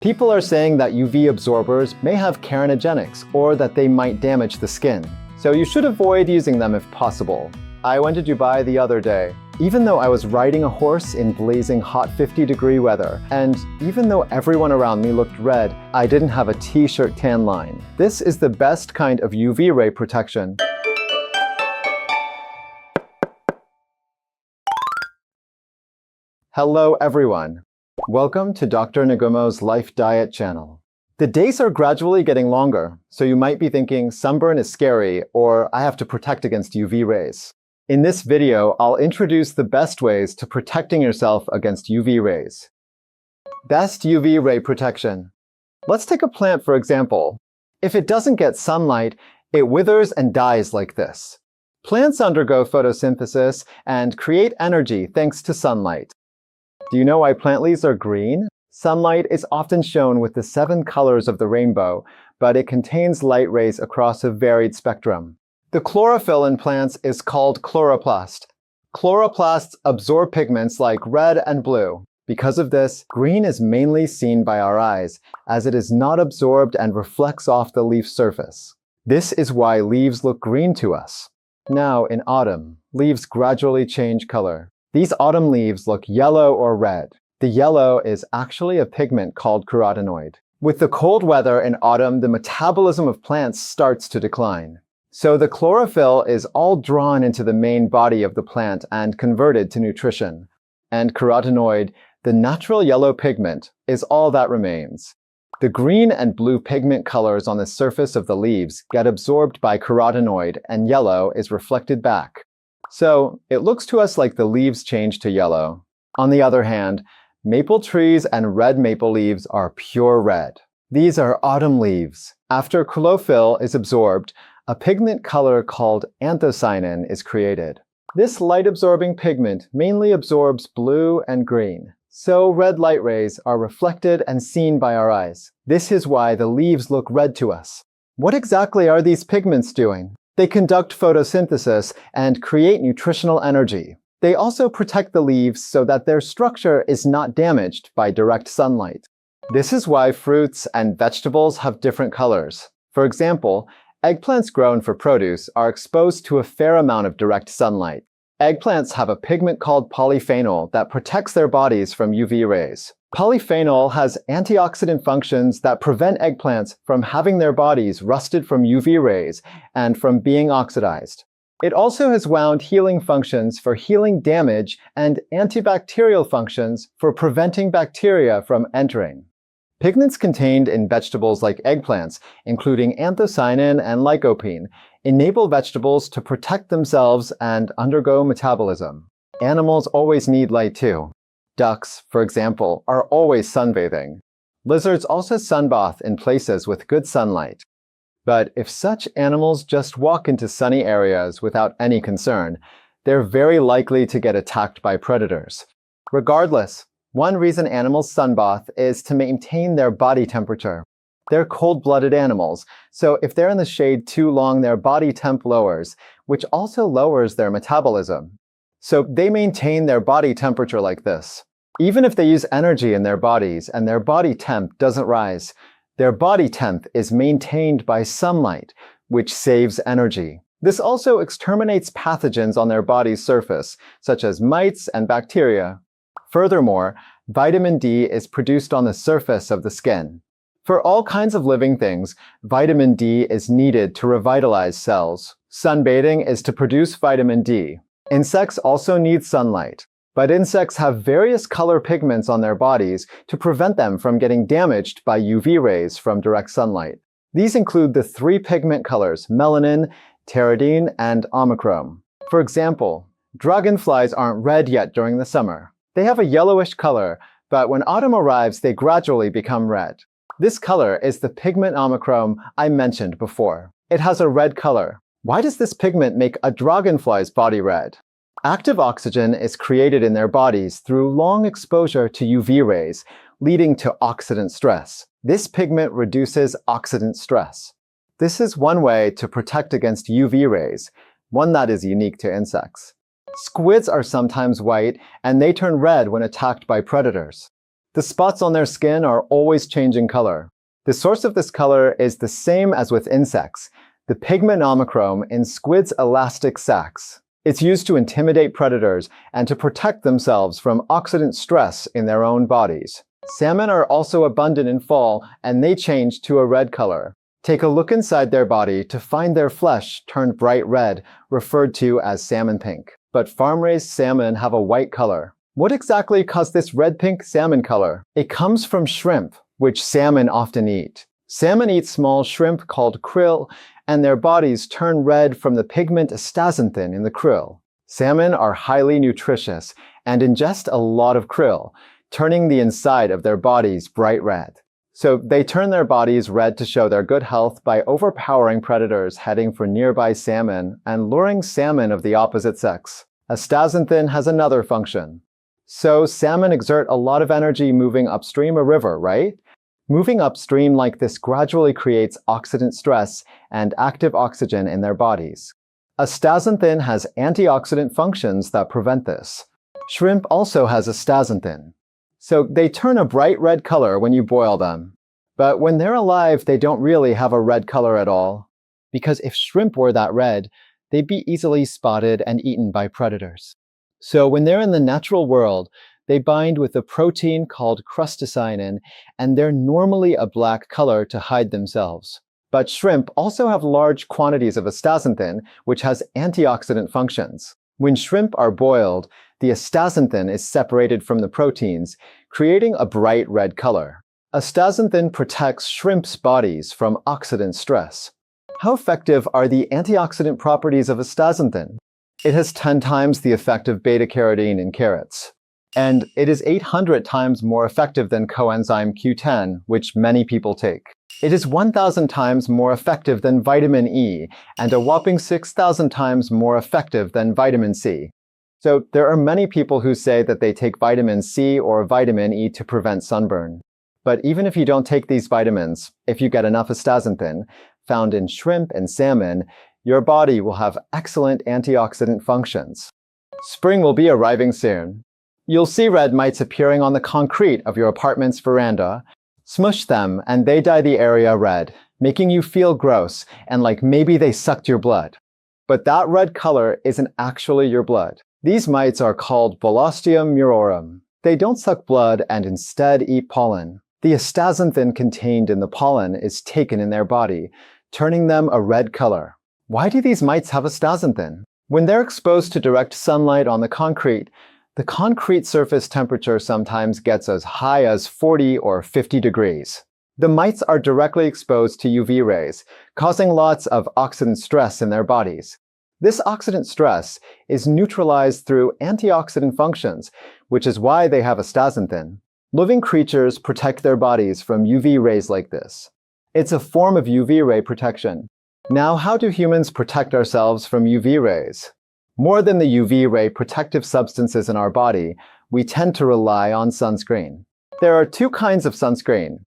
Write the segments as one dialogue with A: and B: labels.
A: People are saying that UV absorbers may have carcinogenics or that they might damage the skin, so you should avoid using them if possible. I went to Dubai the other day. Even though I was riding a horse in blazing hot 50-degree weather, and even though everyone around me looked red, I didn't have a t-shirt tan line. This is the best kind of UV ray protection. Hello everyone. Welcome to Dr. Nagumo's Life Diet channel. The days are gradually getting longer, so you might be thinking sunburn is scary or I have to protect against UV rays. In this video, I'll introduce the best ways to protecting yourself against UV rays. Best UV ray protection. Let's take a plant for example. If it doesn't get sunlight, it withers and dies like this. Plants undergo photosynthesis and create energy thanks to sunlight. Do you know why plant leaves are green? Sunlight is often shown with the 7 colors of the rainbow, but it contains light rays across a varied spectrum. The chlorophyll in plants is called chloroplast. Chloroplasts absorb pigments like red and blue. Because of this, green is mainly seen by our eyes, as it is not absorbed and reflects off the leaf surface. This is why leaves look green to us. Now, in autumn, leaves gradually change color. These autumn leaves look yellow or red. The yellow is actually a pigment called carotenoid. With the cold weather in autumn, the metabolism of plants starts to decline. So the chlorophyll is all drawn into the main body of the plant and converted to nutrition. And carotenoid, the natural yellow pigment, is all that remains. The green and blue pigment colors on the surface of the leaves get absorbed by carotenoid, and yellow is reflected back. So it looks to us like the leaves change to yellow. On the other hand, maple trees and red maple leaves are pure red. These are autumn leaves. After chlorophyll is absorbed, a pigment color called anthocyanin is created. This light-absorbing pigment mainly absorbs blue and green, so red light rays are reflected and seen by our eyes. This is why the leaves look red to us. What exactly are these pigments doing? They conduct photosynthesis and create nutritional energy. They also protect the leaves so that their structure is not damaged by direct sunlight. This is why fruits and vegetables have different colors. For example, eggplants grown for produce are exposed to a fair amount of direct sunlight. Eggplants have a pigment called polyphenol that protects their bodies from UV rays. Polyphenol has antioxidant functions that prevent eggplants from having their bodies rusted from UV rays and from being oxidized. It also has wound healing functions for healing damage and antibacterial functions for preventing bacteria from entering. Pigments contained in vegetables like eggplants, including anthocyanin and lycopene, enable vegetables to protect themselves and undergo metabolism. Animals always need light too. Ducks, for example, are always sunbathing. Lizards also sunbath in places with good sunlight. But if such animals just walk into sunny areas without any concern, they're very likely to get attacked by predators. Regardless, one reason animals sunbath is to maintain their body temperature. They're cold-blooded animals, so if they're in the shade too long, their body temp lowers, which also lowers their metabolism. So they maintain their body temperature like this. Even if they use energy in their bodies and their body temp doesn't rise, their body temp is maintained by sunlight, which saves energy. This also exterminates pathogens on their body's surface, such as mites and bacteria. Furthermore, vitamin D is produced on the surface of the skin. For all kinds of living things, vitamin D is needed to revitalize cells. Sunbathing is to produce vitamin D. Insects also need sunlight, but insects have various color pigments on their bodies to prevent them from getting damaged by UV rays from direct sunlight. These include the 3 pigment colors, melanin, pteridine, and omichrome. For example, dragonflies aren't red yet during the summer. They have a yellowish color, but when autumn arrives, they gradually become red. This color is the pigment omichrome I mentioned before. It has a red color. Why does this pigment make a dragonfly's body red? Active oxygen is created in their bodies through long exposure to UV rays, leading to oxidant stress. This pigment reduces oxidant stress. This is one way to protect against UV rays, one that is unique to insects. Squids are sometimes white, and they turn red when attacked by predators. The spots on their skin are always changing color. The source of this color is the same as with insects, the pigment omichrome in squids' elastic sacs. It's used to intimidate predators and to protect themselves from oxidant stress in their own bodies. Salmon are also abundant in fall, and they change to a red color. Take a look inside their body to find their flesh turned bright red, referred to as salmon pink. But farm-raised salmon have a white color. What exactly caused this red-pink salmon color? It comes from shrimp, which salmon often eat. Salmon eat small shrimp called krill, and their bodies turn red from the pigment astaxanthin in the krill. Salmon are highly nutritious and ingest a lot of krill, turning the inside of their bodies bright red. So they turn their bodies red to show their good health by overpowering predators heading for nearby salmon and luring salmon of the opposite sex. Astaxanthin has another function. So salmon exert a lot of energy moving upstream a river, right? Moving upstream like this gradually creates oxidant stress and active oxygen in their bodies. Astaxanthin has antioxidant functions that prevent this. Shrimp also has astaxanthin. So they turn a bright red color when you boil them. But when they're alive, they don't really have a red color at all. Because if shrimp were that red, they'd be easily spotted and eaten by predators. So when they're in the natural world, they bind with a protein called crustacyanin, and they're normally a black color to hide themselves. But shrimp also have large quantities of astaxanthin, which has antioxidant functions. When shrimp are boiled, the astaxanthin is separated from the proteins, creating a bright red color. Astaxanthin protects shrimp's bodies from oxidant stress. How effective are the antioxidant properties of astaxanthin? It has 10 times the effect of beta-carotene in carrots. And it is 800 times more effective than coenzyme Q10, which many people take. It is 1,000 times more effective than vitamin E, and a whopping 6,000 times more effective than vitamin C. So there are many people who say that they take vitamin C or vitamin E to prevent sunburn. But even if you don't take these vitamins, if you get enough astaxanthin, found in shrimp and salmon, your body will have excellent antioxidant functions. Spring will be arriving soon. You'll see red mites appearing on the concrete of your apartment's veranda. Smush them and they dye the area red, making you feel gross and like maybe they sucked your blood. But that red color isn't actually your blood. These mites are called Bolostium murorum. They don't suck blood and instead eat pollen. The astaxanthin contained in the pollen is taken in their body, turning them a red color. Why do these mites have astaxanthin? When they're exposed to direct sunlight on the concrete surface temperature sometimes gets as high as 40 or 50 degrees. The mites are directly exposed to UV rays, causing lots of oxidant stress in their bodies. This oxidant stress is neutralized through antioxidant functions, which is why they have astaxanthin. Living creatures protect their bodies from UV rays like this. It's a form of UV ray protection. Now, how do humans protect ourselves from UV rays? More than the UV ray protective substances in our body, we tend to rely on sunscreen. There are two kinds of sunscreen.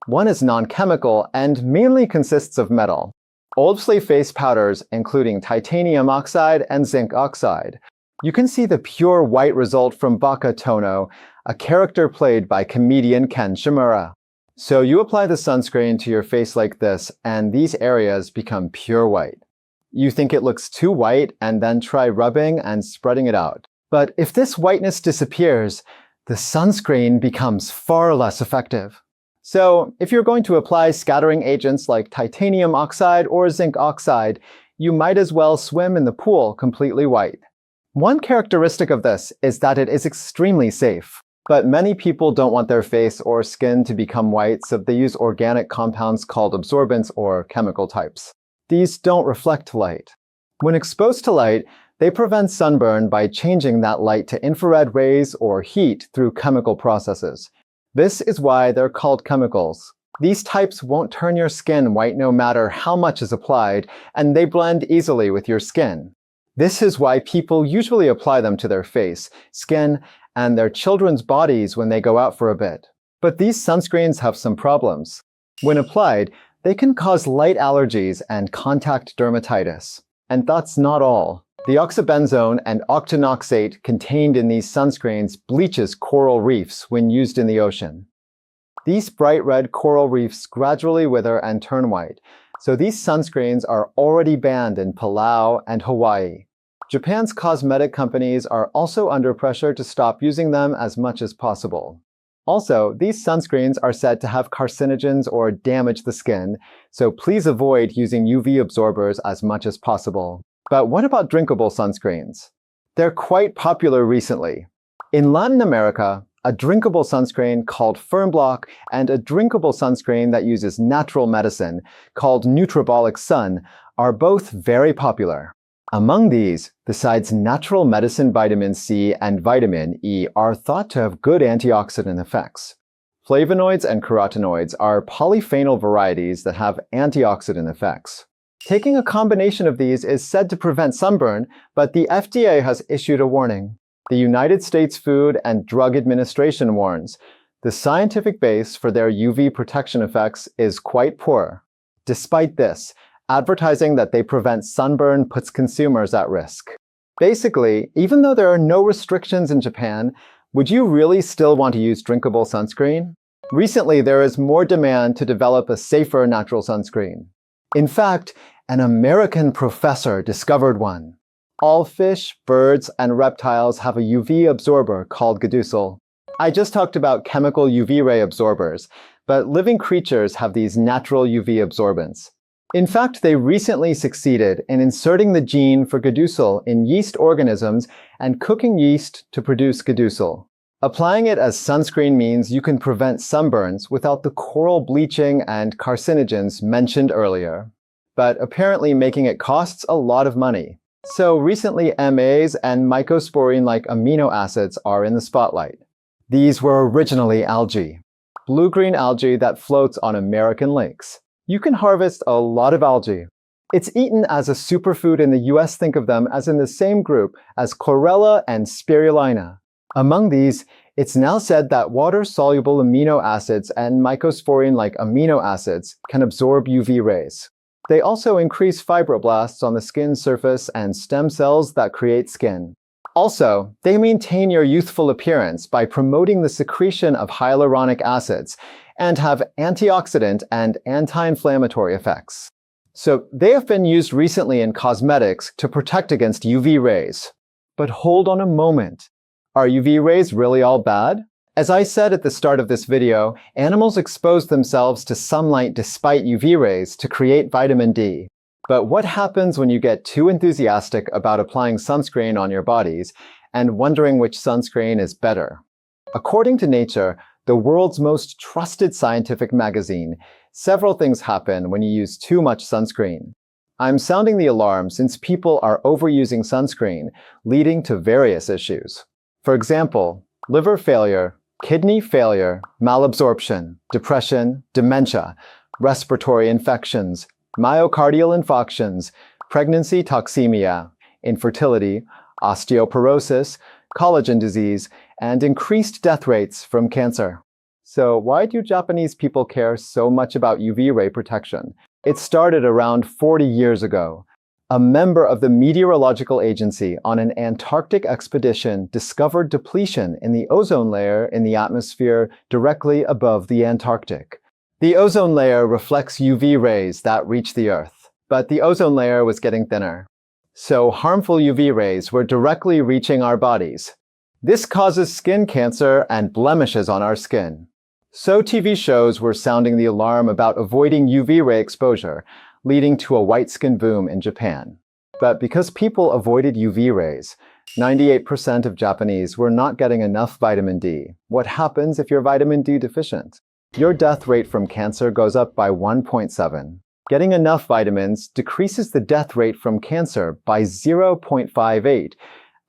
A: One is non-chemical and mainly consists of metal. Old-sleeve face powders, including titanium oxide and zinc oxide. You can see the pure white result from Baka Tono, a character played by comedian Ken Shimura. So you apply the sunscreen to your face like this, and these areas become pure white. You think it looks too white, and then try rubbing and spreading it out. But if this whiteness disappears, the sunscreen becomes far less effective. So if you're going to apply scattering agents like titanium oxide or zinc oxide, you might as well swim in the pool completely white. One characteristic of this is that it is extremely safe. But many people don't want their face or skin to become white, so they use organic compounds called absorbents or chemical types. These don't reflect light. When exposed to light, they prevent sunburn by changing that light to infrared rays or heat through chemical processes. This is why they're called chemicals. These types won't turn your skin white no matter how much is applied, and they blend easily with your skin. This is why people usually apply them to their face, skin, and their children's bodies when they go out for a bit. But these sunscreens have some problems. When applied, they can cause light allergies and contact dermatitis. And that's not all. The oxybenzone and octinoxate contained in these sunscreens bleaches coral reefs when used in the ocean. These bright red coral reefs gradually wither and turn white, so these sunscreens are already banned in Palau and Hawaii. Japan's cosmetic companies are also under pressure to stop using them as much as possible. Also, these sunscreens are said to have carcinogens or damage the skin, so please avoid using UV absorbers as much as possible. But what about drinkable sunscreens? They're quite popular recently. In Latin America, a drinkable sunscreen called Fernblock and a drinkable sunscreen that uses natural medicine called Nutribolic Sun are both very popular. Among these, besides natural medicine vitamin C and vitamin E are thought to have good antioxidant effects. Flavonoids and carotenoids are polyphenol varieties that have antioxidant effects. Taking a combination of these is said to prevent sunburn, but the FDA has issued a warning. The United States Food and Drug Administration warns the scientific base for their UV protection effects is quite poor. Despite this, advertising that they prevent sunburn puts consumers at risk. Basically, even though there are no restrictions in Japan, would you really still want to use drinkable sunscreen? Recently, there is more demand to develop a safer natural sunscreen. In fact, an American professor discovered one. All fish, birds, and reptiles have a UV absorber called Gedusel. I just talked about chemical UV ray absorbers, but living creatures have these natural UV absorbents. In fact, they recently succeeded in inserting the gene for Gedusel in yeast organisms and cooking yeast to produce Gedusel. Applying it as sunscreen means you can prevent sunburns without the coral bleaching and carcinogens mentioned earlier. But apparently making it costs a lot of money. So recently MAs and mycosporine-like amino acids are in the spotlight. These were originally algae. Blue-green algae that floats on American lakes. You can harvest a lot of algae. It's eaten as a superfood in the US. Think of them as in the same group as chlorella and spirulina. Among these, it's now said that water-soluble amino acids and mycosporine-like amino acids can absorb UV rays. They also increase fibroblasts on the skin surface and stem cells that create skin. Also, they maintain your youthful appearance by promoting the secretion of hyaluronic acids and have antioxidant and anti-inflammatory effects. So they have been used recently in cosmetics to protect against UV rays. But hold on a moment. Are UV rays really all bad? As I said at the start of this video, animals expose themselves to sunlight despite UV rays to create vitamin D. But what happens when you get too enthusiastic about applying sunscreen on your bodies and wondering which sunscreen is better? According to Nature, the world's most trusted scientific magazine, several things happen when you use too much sunscreen. I'm sounding the alarm since people are overusing sunscreen, leading to various issues. For example, liver failure, kidney failure, malabsorption, depression, dementia, respiratory infections, myocardial infarctions, pregnancy toxemia, infertility, osteoporosis, collagen disease, and increased death rates from cancer. So why do Japanese people care so much about UV ray protection? It started around 40 years ago. A member of the Meteorological Agency on an Antarctic expedition discovered depletion in the ozone layer in the atmosphere directly above the Antarctic. The ozone layer reflects UV rays that reach the Earth, but the ozone layer was getting thinner. So harmful UV rays were directly reaching our bodies. This causes skin cancer and blemishes on our skin. So TV shows were sounding the alarm about avoiding UV ray exposure, leading to a white skin boom in Japan. But because people avoided UV rays, 98% of Japanese were not getting enough vitamin D. What happens if you're vitamin D deficient? Your death rate from cancer goes up by 1.7. Getting enough vitamins decreases the death rate from cancer by 0.58,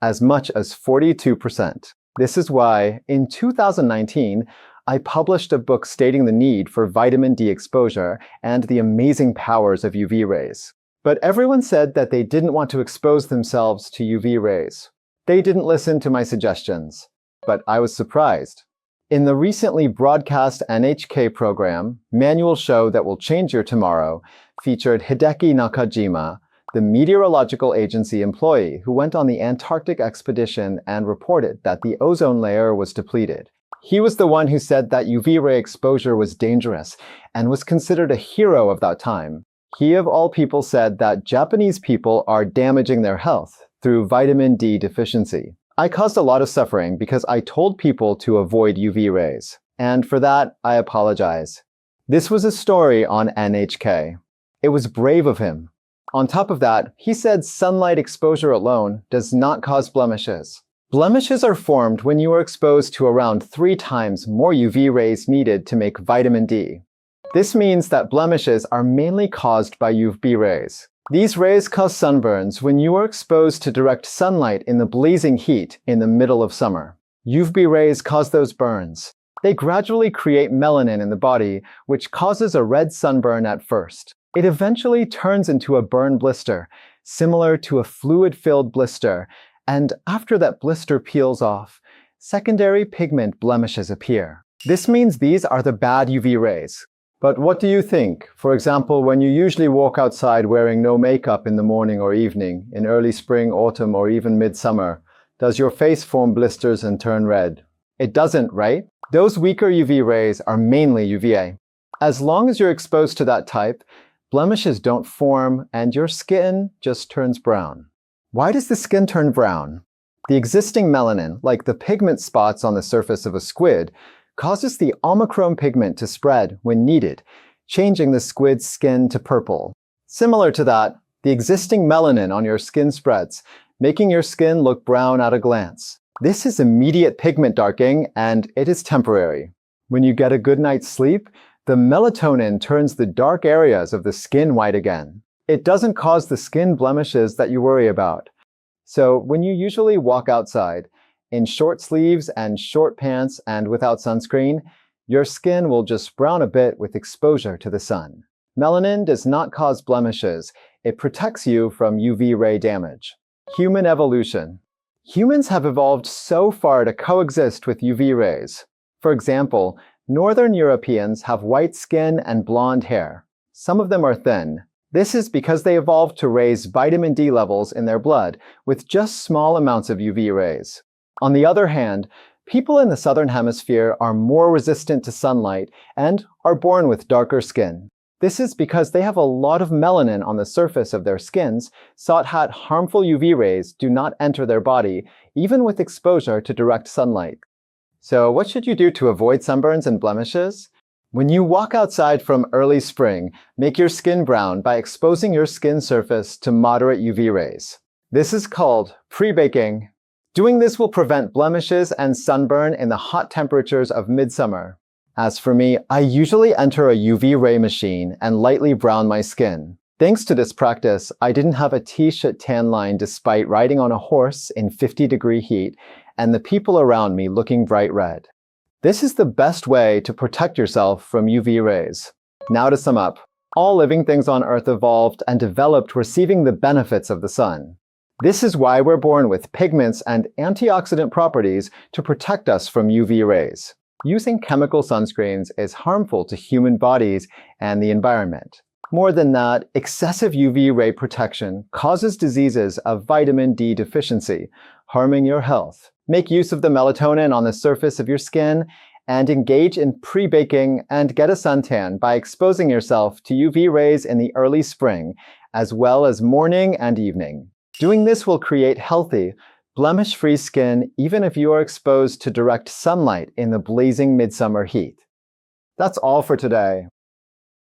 A: as much as 42%. This is why, in 2019, I published a book stating the need for vitamin D exposure and the amazing powers of UV rays. But everyone said that they didn't want to expose themselves to UV rays. They didn't listen to my suggestions. But I was surprised. In the recently broadcast NHK program, Manual Show That Will Change Your Tomorrow, featured Hideki Nakajima, the meteorological agency employee who went on the Antarctic expedition and reported that the ozone layer was depleted. He was the one who said that UV ray exposure was dangerous and was considered a hero of that time. He of all people said that Japanese people are damaging their health through vitamin D deficiency. I caused a lot of suffering because I told people to avoid UV rays. And for that, I apologize. This was a story on NHK. It was brave of him. On top of that, he said sunlight exposure alone does not cause blemishes. Blemishes are formed when you are exposed to around 3 times more UV rays needed to make vitamin D. This means that blemishes are mainly caused by UV rays. These rays cause sunburns when you are exposed to direct sunlight in the blazing heat in the middle of summer. UV rays cause those burns. They gradually create melanin in the body, which causes a red sunburn at first. It eventually turns into a burn blister, similar to a fluid-filled blister, and after that blister peels off, secondary pigment blemishes appear. This means these are the bad UV rays. But what do you think? For example, when you usually walk outside wearing no makeup in the morning or evening, in early spring, autumn, or even midsummer, does your face form blisters and turn red? It doesn't, right? Those weaker UV rays are mainly UVA. As long as you're exposed to that type, blemishes don't form and your skin just turns brown. Why does the skin turn brown? The existing melanin, like the pigment spots on the surface of a squid, causes the omichrome pigment to spread when needed, changing the squid's skin to purple. Similar to that, the existing melanin on your skin spreads, making your skin look brown at a glance. This is immediate pigment darkening, and it is temporary. When you get a good night's sleep, the melatonin turns the dark areas of the skin white again. It doesn't cause the skin blemishes that you worry about. So when you usually walk outside, in short sleeves and short pants and without sunscreen, your skin will just brown a bit with exposure to the sun. Melanin does not cause blemishes. It protects you from UV ray damage. Human evolution. Humans have evolved so far to coexist with UV rays. For example, Northern Europeans have white skin and blonde hair. Some of them are thin. This is because they evolved to raise vitamin D levels in their blood with just small amounts of UV rays. On the other hand, people in the Southern Hemisphere are more resistant to sunlight and are born with darker skin. This is because they have a lot of melanin on the surface of their skins, so that harmful UV rays do not enter their body, even with exposure to direct sunlight. So what should you do to avoid sunburns and blemishes? When you walk outside from early spring, make your skin brown by exposing your skin surface to moderate UV rays. This is called pre-baking. Doing this will prevent blemishes and sunburn in the hot temperatures of midsummer. As for me, I usually enter a UV ray machine and lightly brown my skin. Thanks to this practice, I didn't have a t-shirt tan line despite riding on a horse in 50-degree heat and the people around me looking bright red. This is the best way to protect yourself from UV rays. Now to sum up, all living things on Earth evolved and developed receiving the benefits of the sun. This is why we're born with pigments and antioxidant properties to protect us from UV rays. Using chemical sunscreens is harmful to human bodies and the environment. More than that, excessive UV ray protection causes diseases of vitamin D deficiency, harming your health. Make use of the melatonin on the surface of your skin and engage in pre-baking and get a suntan by exposing yourself to UV rays in the early spring, as well as morning and evening. Doing this will create healthy, blemish-free skin even if you are exposed to direct sunlight in the blazing midsummer heat. That's all for today.